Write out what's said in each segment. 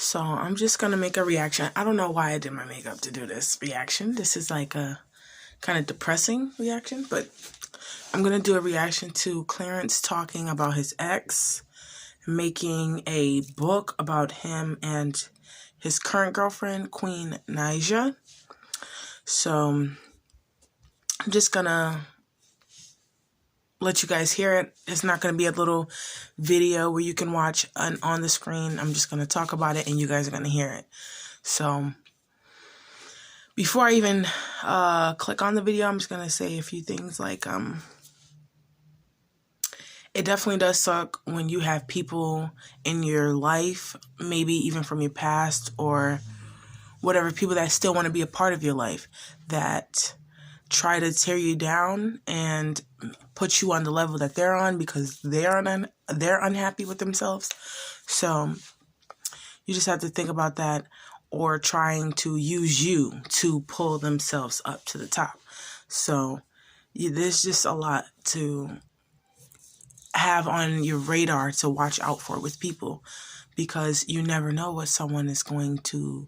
So I'm just going to make a reaction. I don't know why I did my makeup to do this reaction. This is like a kind of depressing reaction, but I'm going to do a reaction to Clarence talking about his ex, making a book about him and his current girlfriend, Queen Nyc. So I'm just going to let you guys hear it. It's not going to be a little video where you can watch on the screen. I'm just going to talk about it and you guys are going to hear it. So before I even click on the video, I'm just going to say a few things like it definitely does suck when you have people in your life, maybe even from your past or whatever, people that still want to be a part of your life, that try to tear you down and put you on the level that they're on because they're unhappy with themselves. So you just have to think about that, or trying to use you to pull themselves up to the top. So there's just a lot to have on your radar to watch out for with people, because you never know what someone is going to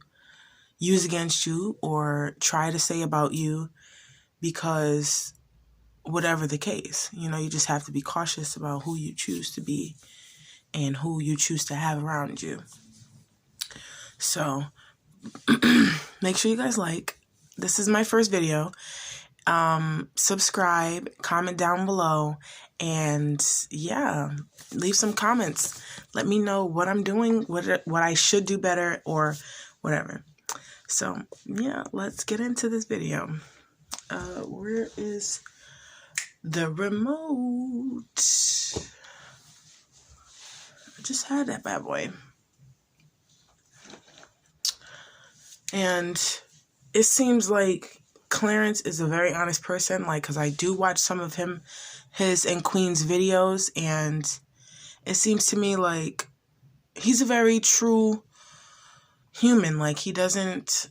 use against you or try to say about you, because whatever the case, you just have to be cautious about who you choose to be and who you choose to have around you. So make sure you guys like. This is my first video. Subscribe, comment down below, and yeah, leave some comments. Let me know what I'm doing, what I should do better, or whatever. So yeah, let's get into this video. Where is the remote? I just had that bad boy. And it seems like Clarence is a very honest person, because I do watch some of his and Queen's videos, and it seems to me like he's a very true human. Like, he doesn't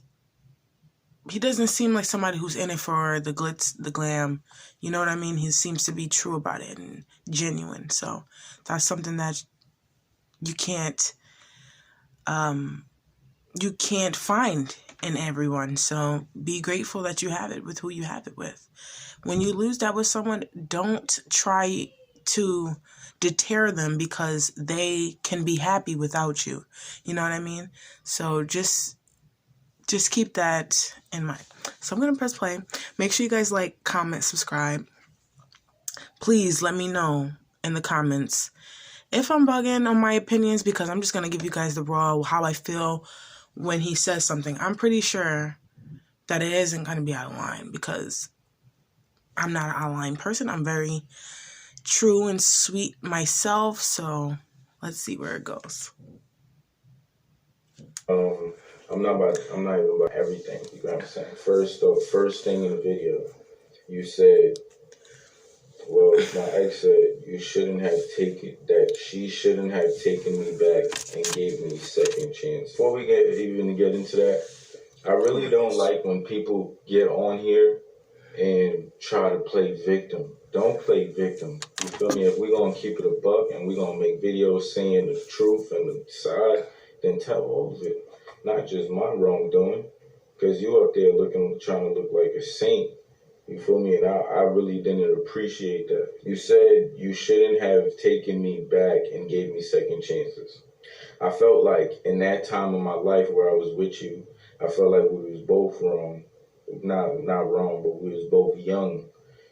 seem like somebody who's in it for the glitz, the glam. You know what I mean? He seems to be true about it and genuine. So that's something that you can't find in everyone. So be grateful that you have it with who you have it with. When you lose that with someone, don't try to deter them because they can be happy without you. You know what I mean? So just keep that in mind. So I'm going to press play. Make sure you guys like, comment, subscribe. Please let me know in the comments if I'm bugging on my opinions, because I'm just going to give you guys the raw, how I feel when he says something. I'm pretty sure that it isn't going to be out of line, because I'm not an out of line person. I'm very true and sweet myself. So let's see where it goes. I'm not even about everything, you know what I'm saying? First thing in the video, you said, well, my ex said she shouldn't have taken me back and gave me second chance. Before we even get into that, I really don't like when people get on here and try to play victim. Don't play victim. You feel me? If we're going to keep it a buck and we're going to make videos saying the truth and the side, then tell all of it. Not just my wrongdoing. Because you up there trying to look like a saint. You feel me? And I really didn't appreciate that. You said you shouldn't have taken me back and gave me second chances. I felt like in that time of my life where I was with you, I felt like we was both wrong. Not wrong, but we was both young.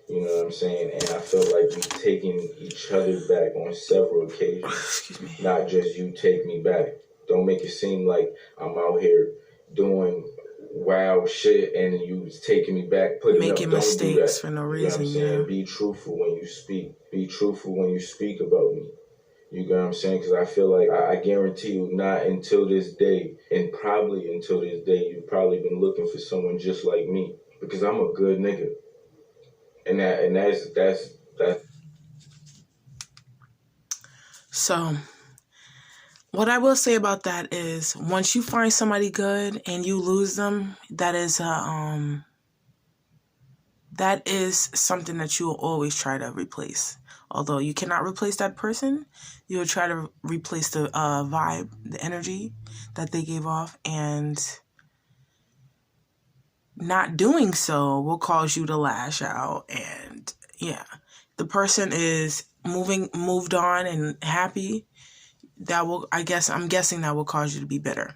You know what I'm saying? And I felt like we taking each other back on several occasions. Excuse me. Not just you take me back. Don't make it seem like I'm out here doing wild shit and you was taking me back, making mistakes for no reason. You know what I'm saying? Be truthful when you speak. Be truthful when you speak about me. You know what I'm saying? Because I feel like I guarantee you, not until this day, and probably until this day, you've probably been looking for someone just like me, because I'm a good nigga. And that's. So what I will say about that is, once you find somebody good and you lose them, that is something that you will always try to replace. Although you cannot replace that person, you will try to replace the vibe, the energy that they gave off, and not doing so will cause you to lash out. And yeah, the person is moved on and happy. I'm guessing that will cause you to be bitter.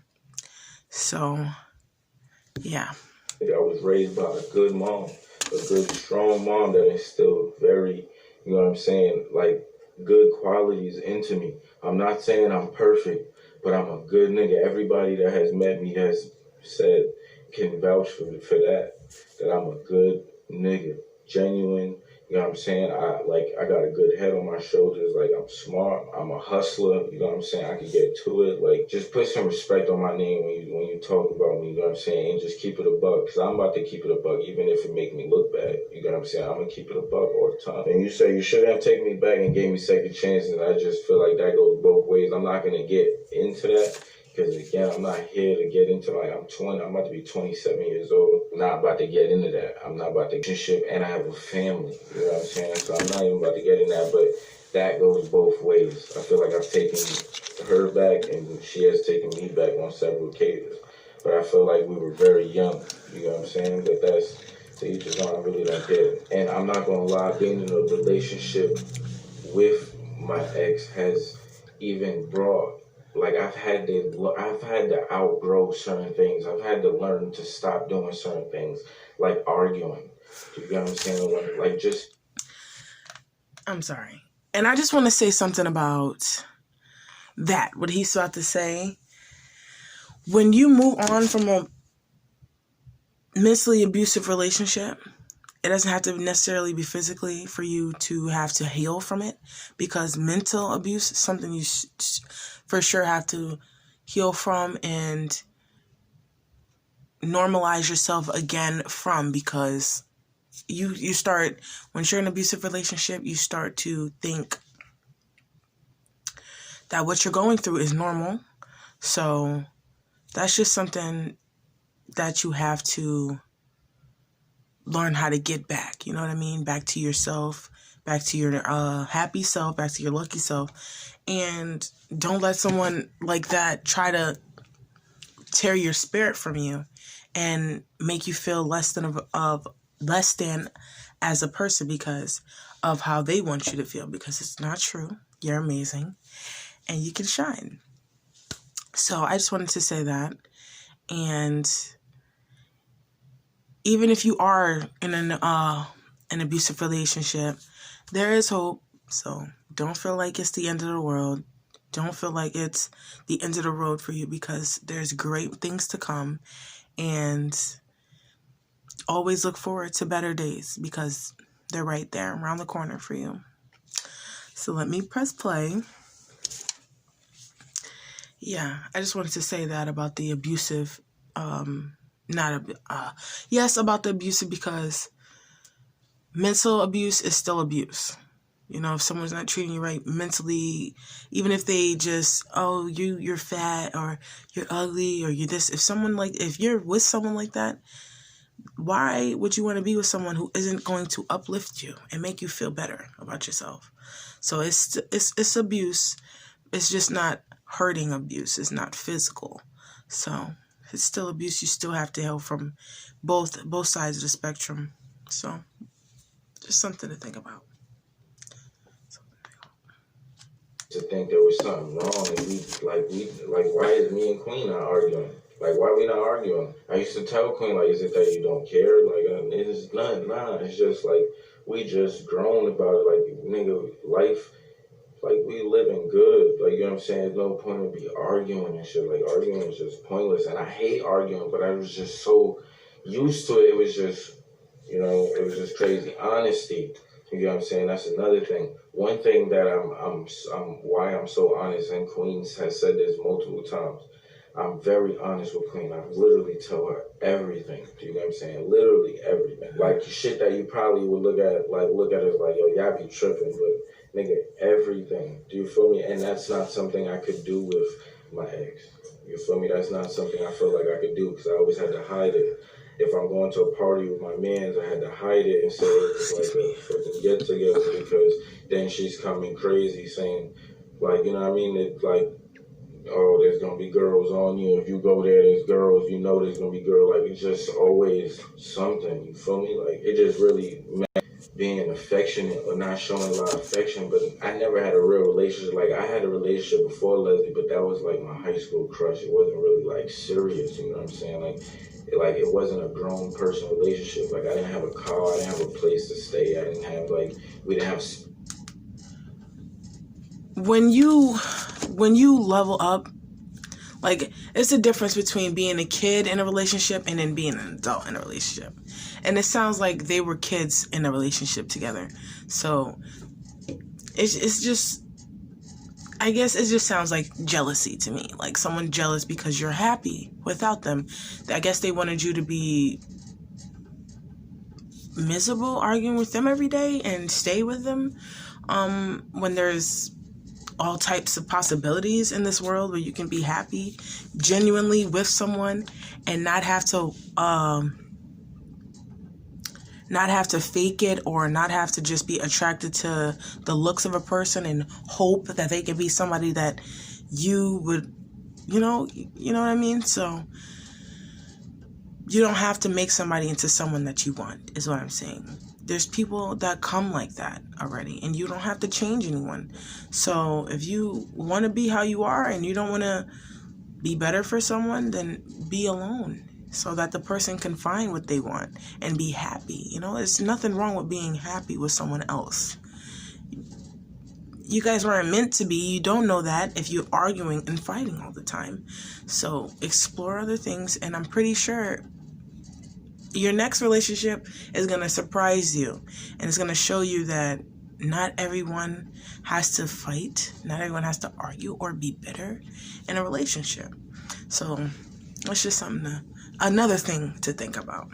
So, yeah. I was raised by a good mom, a good, strong mom that instilled very, you know what I'm saying, like good qualities into me. I'm not saying I'm perfect, but I'm a good nigga. Everybody that has met me has said, can vouch that I'm a good nigga, genuine. You know what I'm saying? I got a good head on my shoulders. Like, I'm smart. I'm a hustler. You know what I'm saying? I can get to it. Like, just put some respect on my name when you talk about me. You know what I'm saying? And just keep it a buck, because I'm about to keep it a buck, even if it make me look bad. You know what I'm saying? I'm gonna keep it a buck all the time. And you say you shouldn't have taken me back and gave me second chances. And I just feel like that goes both ways. I'm not gonna get into that. Because again, I'm not here to get into I'm about to be 27 years old. I'm not about to get into that. I'm not about to relationship, and I have a family. You know what I'm saying? So I'm not even about to get in that, but that goes both ways. I feel like I've taken her back and she has taken me back on several occasions. But I feel like we were very young. You know what I'm saying? But that's to each his own. I really don't care. And I'm not gonna lie, being in a relationship with my ex has even brought, like, I've had to outgrow certain things. I've had to learn to stop doing certain things, like arguing. You get what I'm saying? Like just. I'm sorry. And I just want to say something about that, what he's about to say. When you move on from a mentally abusive relationship, it doesn't have to necessarily be physically for you to have to heal from it, because mental abuse is something you for sure have to heal from and normalize yourself again from, because you start, when you're in an abusive relationship, you start to think that what you're going through is normal. So that's just something that you have to learn how to get back. You know what I mean? Back to yourself, back to your happy self, back to your lucky self. And don't let someone like that try to tear your spirit from you and make you feel less than as a person because of how they want you to feel, because it's not true. You're amazing and you can shine. So I just wanted to say that. And even if you are in an abusive relationship, there is hope. So don't feel like it's the end of the world. Don't feel like it's the end of the road for you, because there's great things to come. And always look forward to better days, because they're right there around the corner for you. So let me press play. Yeah, I just wanted to say that about the abusive, yes, about the abusive, because mental abuse is still abuse. You know, if someone's not treating you right mentally, even if they just, oh, you're fat, or you're ugly, or you're this, if you're with someone like that, why would you want to be with someone who isn't going to uplift you and make you feel better about yourself? So it's abuse. It's just not hurting abuse. It's not physical. So it's still abuse. You still have to heal from both sides of the spectrum. So just something to think about. To think there was something wrong, and why is me and Queen not arguing? Like, why we not arguing? I used to tell Queen, like, is it that you don't care? Like, it's not, nah. It's just like we just grown about it. Like, nigga, life, like, we living good. Like, you know what I'm saying? There's no point in be arguing and shit. Like, arguing is just pointless, and I hate arguing, but I was just so used to it. It was just, it was just crazy. Honesty. You know what I'm saying? That's another thing. One thing that I'm why I'm so honest, and Queen has said this multiple times. I'm very honest with Queen. I literally tell her everything. Do you know what I'm saying? Literally everything. Like shit that you probably would look at as like, yo, y'all be tripping, but nigga, everything. Do you feel me? And that's not something I could do with my ex. You feel me? That's not something I feel like I could do, because I always had to hide it. if I'm going to a party with my mans, I had to hide it and say it was like a freaking get together, because then she's coming crazy saying, like, you know what I mean? It's like, oh, there's gonna be girls on you. If you go there, there's girls. You know, there's gonna be girls. Like, it's just always something. You feel me? Like, it just really being affectionate or not showing a lot of affection. But I never had a real relationship. Like, I had a relationship before Leslie, but that was like my high school crush. It wasn't really like serious. You know what I'm saying? Like it wasn't a grown person relationship. Like, I didn't have a car. I didn't have a place to stay. I didn't have we didn't have. When you level up, like, it's the difference between being a kid in a relationship and then being an adult in a relationship. And it sounds like they were kids in a relationship together. So it's just, I guess it just sounds like jealousy to me. Like someone jealous because you're happy without them. I guess they wanted you to be miserable arguing with them every day and stay with them when there's all types of possibilities in this world where you can be happy genuinely with someone and not have to fake it, or not have to just be attracted to the looks of a person and hope that they can be somebody that you would, you know what I mean? So you don't have to make somebody into someone that you want, is what I'm saying. There's people that come like that already, and you don't have to change anyone. So if you want to be how you are and you don't want to be better for someone, then be alone so that the person can find what they want and be happy. You know, there's nothing wrong with being happy with someone else. You guys weren't meant to be. You don't know that if you're arguing and fighting all the time. So explore other things, and I'm pretty sure your next relationship is going to surprise you, and it's going to show you that not everyone has to fight, not everyone has to argue or be bitter in a relationship. So it's just another thing to think about.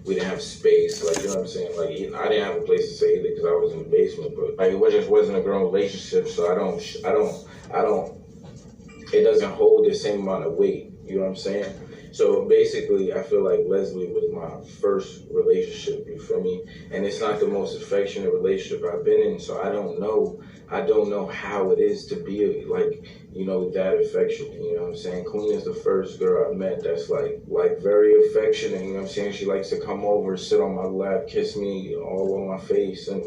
We didn't have space, like, you know what I'm saying? Like, I didn't have a place to stay either because I was in the basement, but like, it just wasn't a grown relationship, so I don't, it doesn't hold the same amount of weight, you know what I'm saying? So basically, I feel like Leslie was my first relationship, you feel me? And it's not the most affectionate relationship I've been in, so I don't know how it is to be like, you know, that affectionate, you know what I'm saying? Queen is the first girl I met that's like very affectionate, you know what I'm saying? She likes to come over, sit on my lap, kiss me all on my face, and,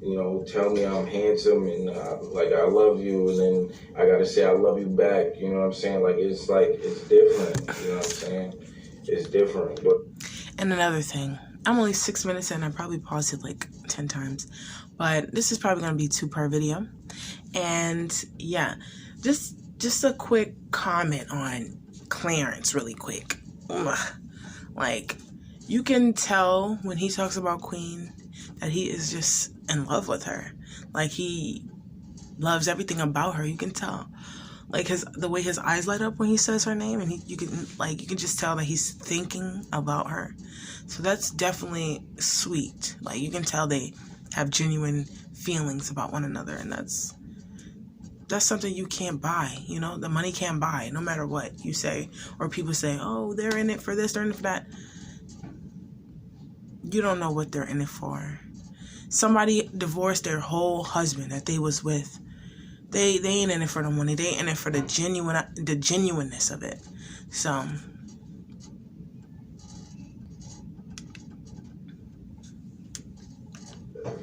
you know, tell me I'm handsome and like I love you, and then I gotta say I love you back. You know what I'm saying? Like it's different. You know what I'm saying? It's different. But and another thing, I'm only 6 minutes in. I probably paused it like 10 times, but this is probably gonna be a 2-part video. And yeah, just a quick comment on Clarence, really quick. Like, you can tell when he talks about Queen that he is just in love with her. Like, he loves everything about her. You can tell, like, the way his eyes light up when he says her name, and you can just tell that he's thinking about her. So that's definitely sweet. Like, you can tell they have genuine feelings about one another, and that's something you can't buy. You know, the money can't buy, no matter what you say or people say. Oh, they're in it for this, they're in it for that. You don't know what they're in it for. Somebody divorced their whole husband that they was with. They ain't in it for the money. They in it for the genuineness of it. So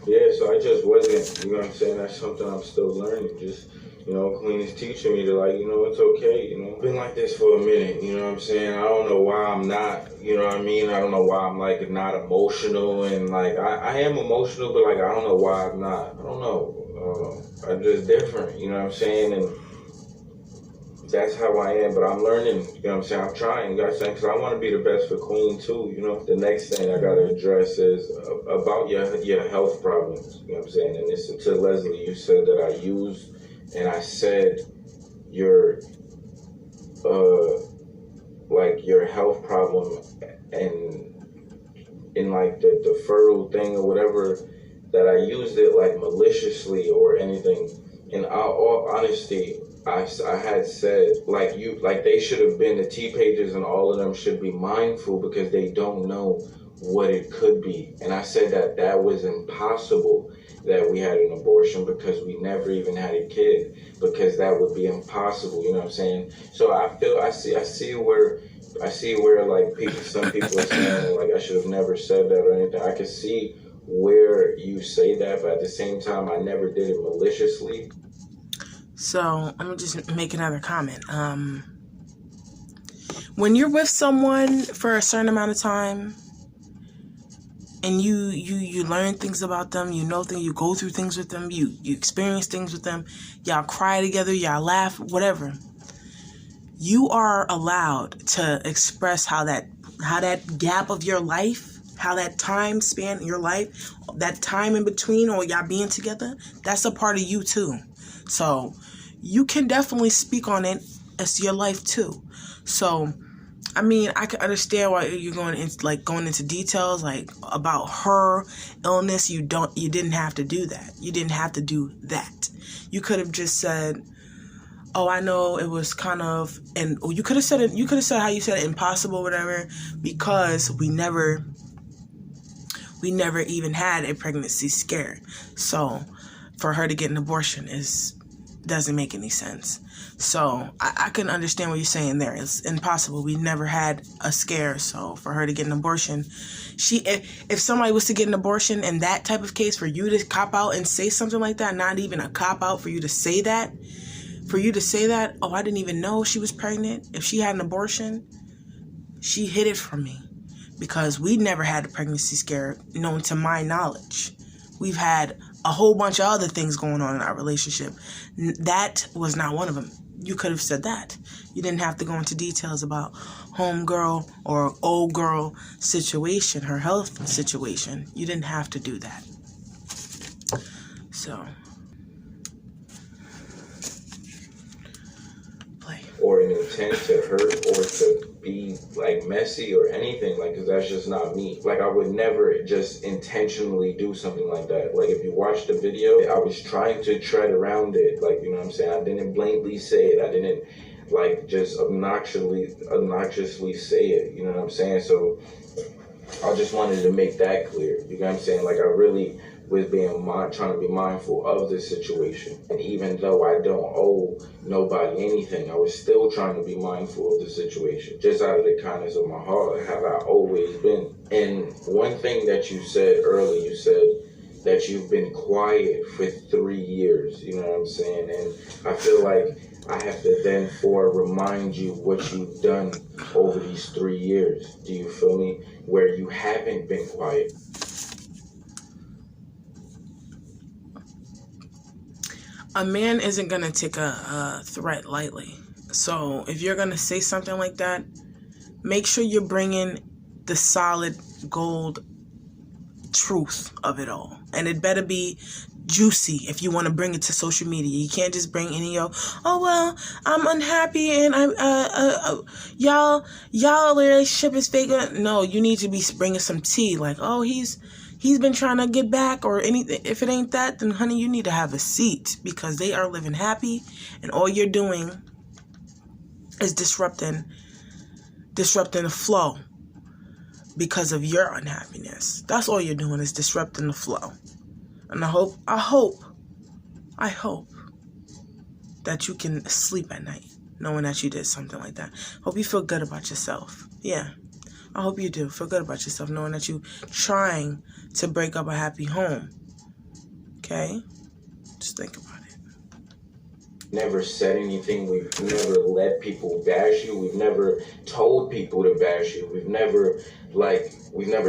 yeah, so I just wasn't, you know what I'm saying? That's something I'm still learning. Just, you know, Queen is teaching me to, like, you know, it's okay, you know. Been like this for a minute, you know what I'm saying? I don't know why I'm not, you know what I mean? I don't know why I'm, like, not emotional, and, like, I am emotional, but, like, I don't know why I'm not. I don't know. I'm just different, you know what I'm saying? And that's how I am, but I'm learning, you know what I'm saying? I'm trying, you know what I'm saying? Because I want to be the best for Queen, too, you know? The next thing I got to address is about your health problems, you know what I'm saying? And this, to Leslie, you said that I used, and I said your, like, your health problem and in, like, the fertile thing or whatever, that I used it, like, maliciously or anything. In all honesty, I had said, like they should have been, the T pages and all of them should be mindful because they don't know what it could be. And I said that was impossible, that we had an abortion, because we never even had a kid, because that would be impossible. You know what I'm saying? So I see where like some people are saying like I should have never said that or anything. I can see where you say that, but at the same time, I never did it maliciously. So I'm gonna just make another comment. When you're with someone for a certain amount of time, and you learn things about them, you know things, you go through things with them, you experience things with them, y'all cry together, y'all laugh, whatever. You are allowed to express how that gap of your life, how that time span in your life, that time in between or y'all being together, that's a part of you too. So you can definitely speak on it as your life too. So I mean, I can understand why you're going into details like about her illness. You didn't have to do that. You didn't have to do that. You could have just said, "Oh, I know it was kind of," and you could have said it. You could have said how you said it, impossible, whatever, because we never even had a pregnancy scare. So for her to get an abortion doesn't make any sense. So I can understand what you're saying there. It's impossible. We never had a scare. So for her to get an abortion, if somebody was to get an abortion in that type of case, for you to cop out and say something like that, not even a cop out, for you to say that, oh, I didn't even know she was pregnant. If she had an abortion, she hid it from me, because we never had a pregnancy scare known to my knowledge. We've had a whole bunch of other things going on in our relationship. That was not one of them. You could have said that. You didn't have to go into details about homegirl or old girl situation, her health situation. You didn't have to do that. So, play. Or an intent to hurt or to be like messy or anything, like, because that's just not me. Like, I would never just intentionally do something like that. Like, if you watch the video, I was trying to tread around it, like, you know what I'm saying? I didn't blatantly say it. I didn't like just obnoxiously say it, you know what I'm saying? So I just wanted to make that clear, you know what I'm saying? Like, I really was trying to be mindful of the situation. And even though I don't owe nobody anything, I was still trying to be mindful of the situation, just out of the kindness of my heart, have I always been. And one thing that you said earlier, you said that you've been quiet for 3 years, you know what I'm saying? And I feel like I have to then remind you what you've done over these 3 years. Do you feel me? Where you haven't been quiet. A man isn't going to take a threat lightly. So if you're going to say something like that, make sure you're bringing the solid gold truth of it all. And it better be juicy if you want to bring it to social media. You can't just bring any oh, well, I'm unhappy and y'all relationship is fake. No, you need to be bringing some tea. Like, oh, he's been trying to get back or anything. If it ain't that, then honey, you need to have a seat, because they are living happy and all you're doing is disrupting the flow because of your unhappiness. That's all you're doing, is disrupting the flow. And I hope that you can sleep at night knowing that you did something like that. Hope you feel good about yourself. Yeah. I hope you do. Feel good about yourself knowing that you're trying to break up a happy home. Okay? Just think about it. Never said anything. We've never let people bash you. We've never told people to bash you. We've never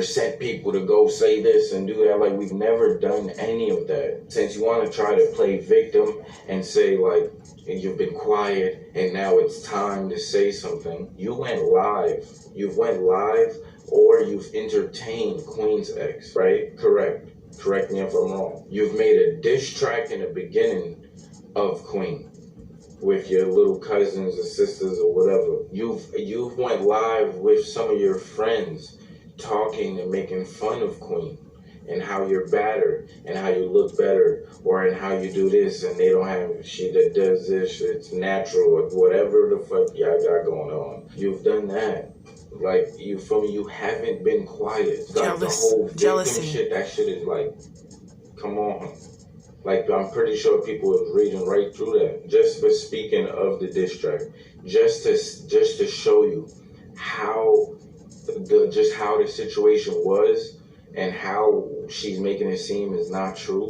sent people to go say this and do that. Like, we've never done any of that. Since you want to try to play victim and say, like, you've been quiet and now it's time to say something, you went live. You've went live, or you've entertained Queen's ex, right? Correct me if I'm wrong. You've made a diss track in the beginning of Queen with your little cousins or sisters or whatever. You've went live with some of your friends talking and making fun of Queen. and how you're better and how you look better, or in how you do this, and they don't have shit that does this, it's natural, or whatever the fuck y'all got going on. You've done that. Like, you feel me? You haven't been quiet. Like, the whole victim Jealousy. shit, that shit is like, come on. Like, I'm pretty sure people was reading right through that. Just for speaking of the diss track, just to show you how how the situation was and how she's making it seem is not true.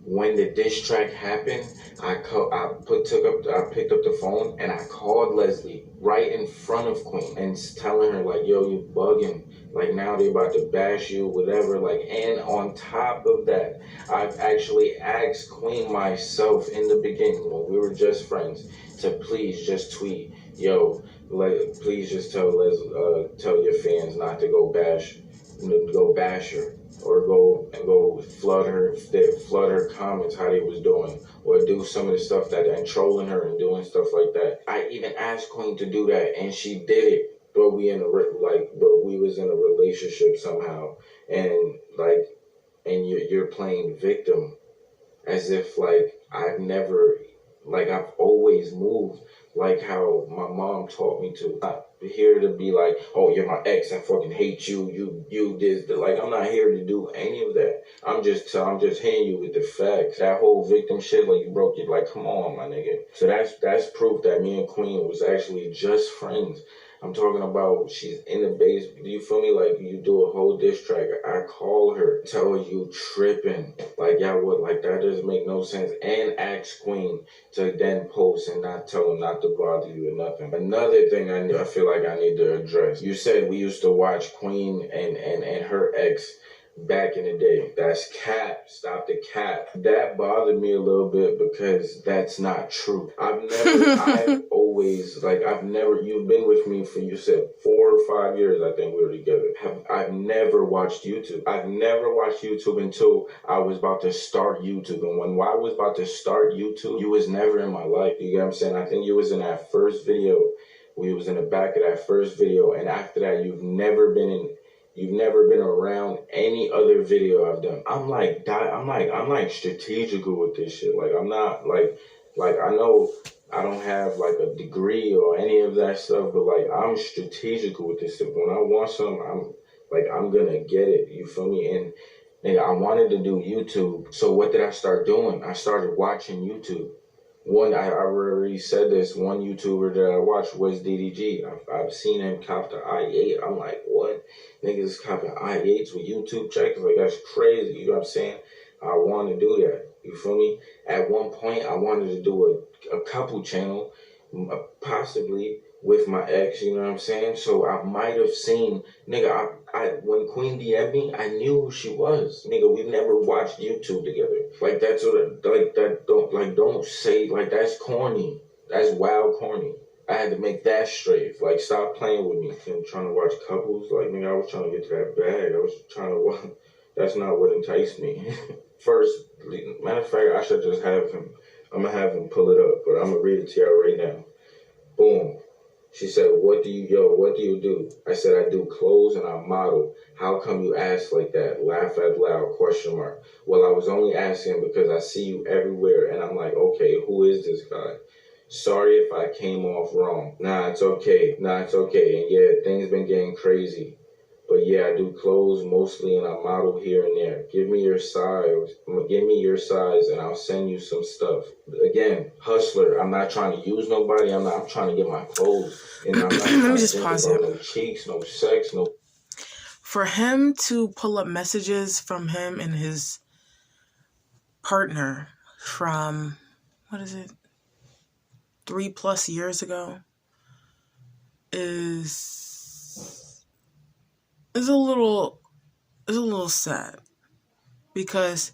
When the diss track happened, I picked up the phone and I called Leslie right in front of Queen and telling her like, yo, you bugging. Like, now they about to bash you, whatever. Like, and on top of that, I've actually asked Queen myself in the beginning when we were just friends to please just tweet, yo, like, please just tell your fans not to go bash her, or go flood her comments how they was doing, or do some of the stuff that and trolling her and doing stuff like that. I even asked Queen to do that, and she did it. But we was in a relationship somehow, and like, and you're playing victim as if like I've always moved like how my mom taught me to. Not here to be like, oh, you're my ex, I fucking hate you, you this, like, I'm not here to do any of that. I'm just hitting you with the facts. That whole victim shit, like, you broke it, like, come on, my nigga. So that's proof that me and Queen was actually just friends. I'm talking about she's in the base. Do you feel me? Like, you do a whole diss track. I call her, tell her you tripping. Like, yeah, what? Like, that doesn't make no sense. And ask Queen to then post and not tell them not to bother you or nothing. Another thing I feel like I need to address. You said we used to watch Queen and her ex back in the day. That's cap. Stop the cap. That bothered me a little bit because that's not true. You've been with me for, you said, 4 or 5 years, I think we were together. I've never watched YouTube. I've never watched YouTube until I was about to start YouTube. And when I was about to start YouTube, you was never in my life. You get what I'm saying? I think you was in that first video. We was in the back of that first video. And after that, you've never been around any other video I've done. I'm like strategical with this shit. Like, I'm not like I know I don't have like a degree or any of that stuff, but like, I'm strategical with this stuff. When I want something, I'm gonna get it. You feel me? And nigga, I wanted to do YouTube. So what did I start doing? I started watching YouTube. I already said this. One YouTuber that I watched was DDG. I've seen him cop the i8. I'm like, what? Niggas copping i8s with YouTube checks? Like, that's crazy. You know what I'm saying? I want to do that. You feel me? At one point, I wanted to do a couple channel, possibly with my ex. You know what I'm saying? So I might have seen, nigga. When Queen DM'd me, I knew who she was. Nigga, we've never watched YouTube together. Like, that's don't say, like, that's corny. That's wild corny. I had to make that straight. Like, stop playing with me. I'm trying to watch couples. Like, nigga, I was trying to get to that bag. I was trying to watch. That's not what enticed me. First, matter of fact, I should just have him. I'm going to have him pull it up, but I'm going to read it to y'all right now. Boom. She said, what do you do? I said, I do clothes and I model. How come you ask like that? Laugh out loud, question mark. Well, I was only asking because I see you everywhere, and I'm like, okay, who is this guy? Sorry if I came off wrong. Nah, it's okay. And yeah, things been getting crazy. But yeah, I do clothes mostly, and I model here and there. Give me your size, and I'll send you some stuff. Again, hustler. I'm not trying to use nobody. I'm trying to get my clothes. And I'm not trying Let me to just think pause about it. no cheeks, no sex, no. For him to pull up messages from him and his partner from, 3+ years ago, is a little sad, because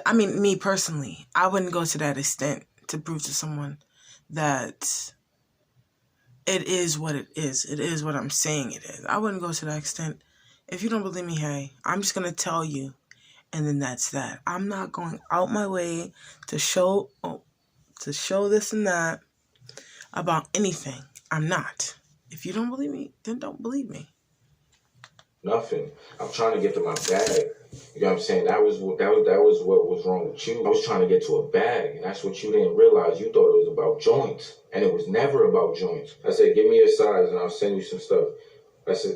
me personally, I wouldn't go to that extent to prove to someone that it is what it is. It is what I'm saying it is. I wouldn't go to that extent. If you don't believe me, hey, I'm just going to tell you, and then that's that. I'm not going out my way to show this and that about anything. I'm not. If you don't believe me, then don't believe me. Nothing. I'm trying to get to my bag. You know what I'm saying? That was what was wrong with you. I was trying to get to a bag, and that's what you didn't realize. You thought it was about joints, and it was never about joints. I said, give me a size, and I'll send you some stuff.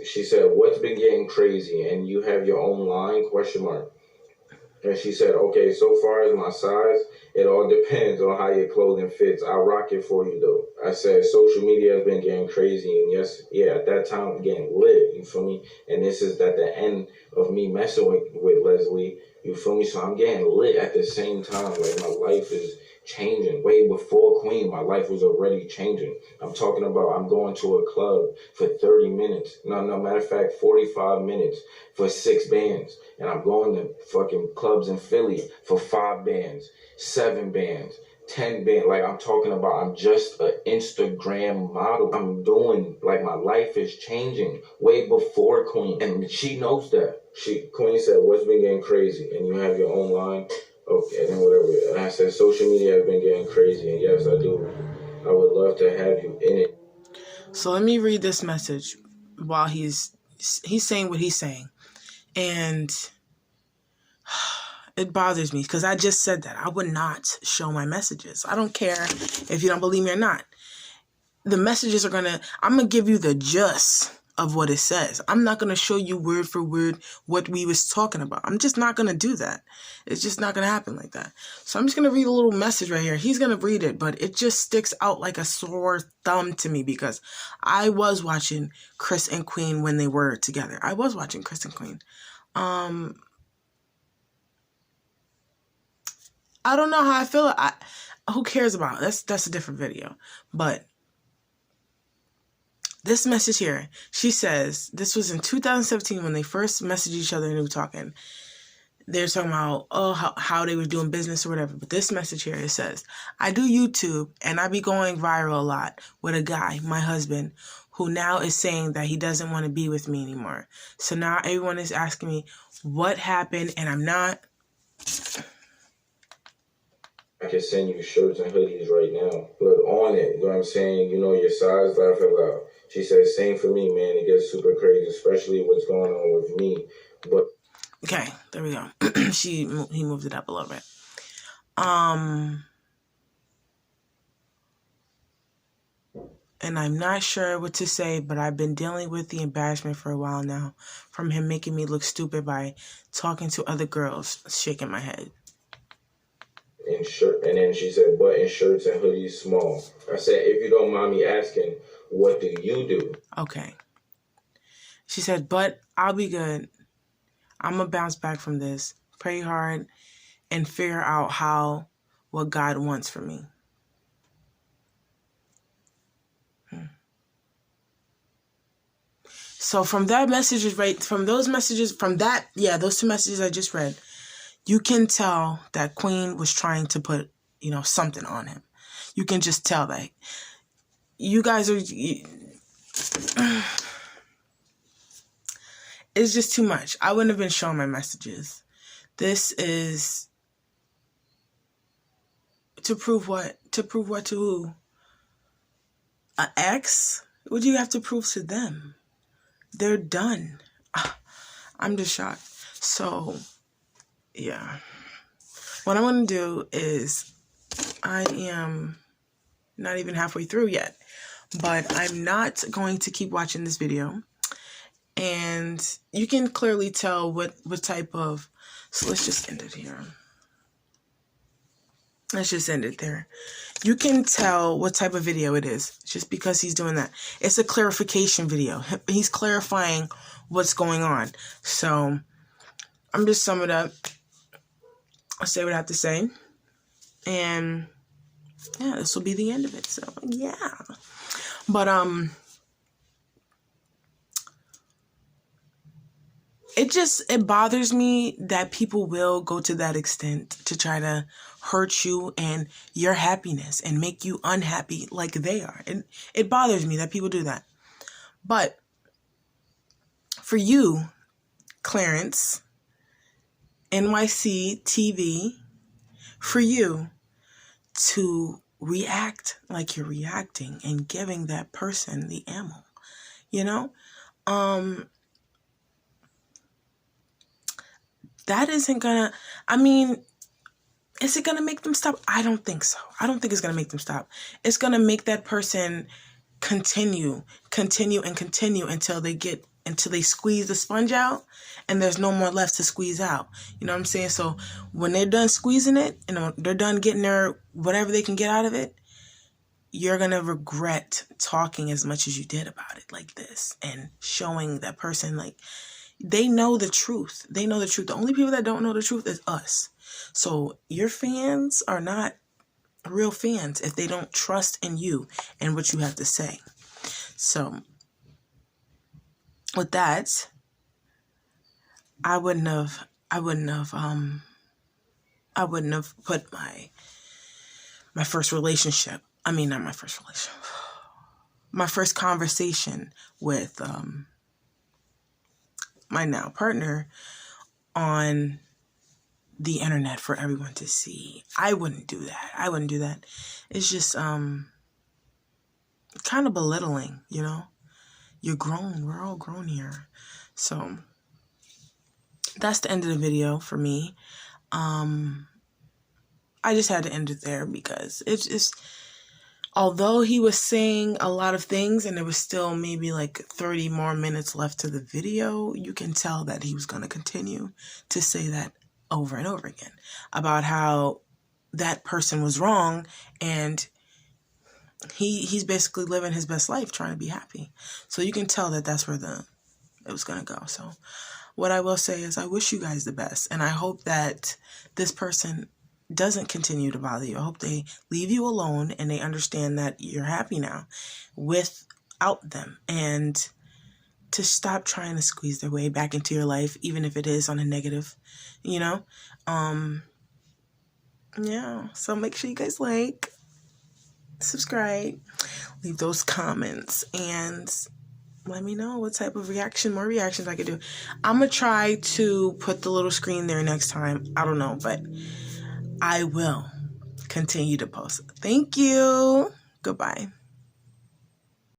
She said, what's been getting crazy? And you have your own line? Question mark. And she said, okay, so far as my size, it all depends on how your clothing fits. I'll rock it for you, though. I said, social media has been getting crazy. And yes, yeah, at that time, I'm getting lit. You feel me? And this is at the end of me messing with Leslie. You feel me? So I'm getting lit at the same time. Like, my life is changing. Way before Queen, my life was already changing. I'm talking about I'm going to a club for 30 minutes. No, matter of fact, 45 minutes for 6 bands. And I'm going to fucking clubs in Philly for 5 bands, 7 bands, 10 bands. Like, I'm talking about, I'm just an Instagram model. I'm doing, like, my life is changing way before Queen. And she knows that. Queen said, what's been getting crazy? And you have your own line. Okay, and then whatever. And I said, social media has been getting crazy. And yes, I do. I would love to have you in it. So let me read this message while he's saying what he's saying. And it bothers me because I just said that. I would not show my messages. I don't care if you don't believe me or not. The messages I'm going to give you the gist of what it says. I'm not going to show you word for word what we was talking about. I'm just not going to do that. It's just not going to happen like that. So I'm just going to read a little message right here. He's going to read it, but it just sticks out like a sore thumb to me because I was watching Chris and Queen when they were together. I was watching Chris and Queen. I don't know how I feel. Who cares about it? That's a different video. But this message here, she says, this was in 2017 when they first messaged each other and they were talking. They're talking about, how they were doing business or whatever. But this message here, it says, I do YouTube and I be going viral a lot with a guy, my husband, who now is saying that he doesn't want to be with me anymore. So now everyone is asking me what happened and I'm not. I can send you shirts and hoodies right now. Look on it. You know what I'm saying? You know your size, laugh out loud. She says, same for me, man. It gets super crazy, especially what's going on with me. But okay, there we go. He moved it up a little bit. And I'm not sure what to say, but I've been dealing with the embarrassment for a while now from him making me look stupid by talking to other girls, shaking my head. And then she said, but in shirts and hoodies small. I said, if you don't mind me asking, what do you do? Okay. She said, but I'll be good. I'm going to bounce back from this, pray hard, and figure out what God wants for me. So from that message, right, from those messages, those 2 messages I just read, you can tell that Queen was trying to put, something on him. You can just tell that. You guys are... It's just too much. I wouldn't have been showing my messages. This is... To prove what? To prove what to who? An ex? What do you have to prove to them? They're done. I'm just shocked. So, yeah. What I'm going to do is, I am not even halfway through yet, but I'm not going to keep watching this video. And you can clearly tell what type of, so let's just end it here. Let's just end it there. You can tell what type of video it is just because he's doing that. It's a clarification video. He's clarifying what's going on. So I'm just summing it up. I'll say what I have to say. And yeah, this will be the end of it. So yeah. But it bothers me that people will go to that extent to try to hurt you and your happiness and make you unhappy like they are. And it bothers me that people do that. But for you, ClarenceNyc TV, for you to react like you're reacting and giving that person the ammo, that isn't gonna, I mean, is it gonna make them stop? I don't think so. I don't think it's gonna make them stop. It's gonna make that person continue until they squeeze the sponge out and there's no more left to squeeze out. You know what I'm saying? So when they're done squeezing it, they're done getting their whatever they can get out of it, you're going to regret talking as much as you did about it like this and showing that person like they know the truth. They know the truth. The only people that don't know the truth is us. So your fans are not real fans if they don't trust in you and what you have to say. So with that, I wouldn't have put my first relationship. I mean, not my first relationship. My first conversation with my now partner on the internet for everyone to see. I wouldn't do that. It's just kind of belittling, you know? You're grown. We're all grown here. So that's the end of the video for me. I just had to end it there because it's just, although he was saying a lot of things and there was still maybe like 30 more minutes left to the video, you can tell that he was going to continue to say that over and over again about how that person was wrong and he's basically living his best life trying to be happy. So you can tell that that's where it was going to go. So what I will say is I wish you guys the best, and I hope that this person doesn't continue to bother you. I hope they leave you alone and they understand that you're happy now without them, and to stop trying to squeeze their way back into your life, even if it is on a negative, you know? Yeah, so make sure you guys like, subscribe, leave those comments, and let me know what type of more reactions I could do. I'm going to try to put the little screen there next time. I don't know, but I will continue to post. Thank you. Goodbye.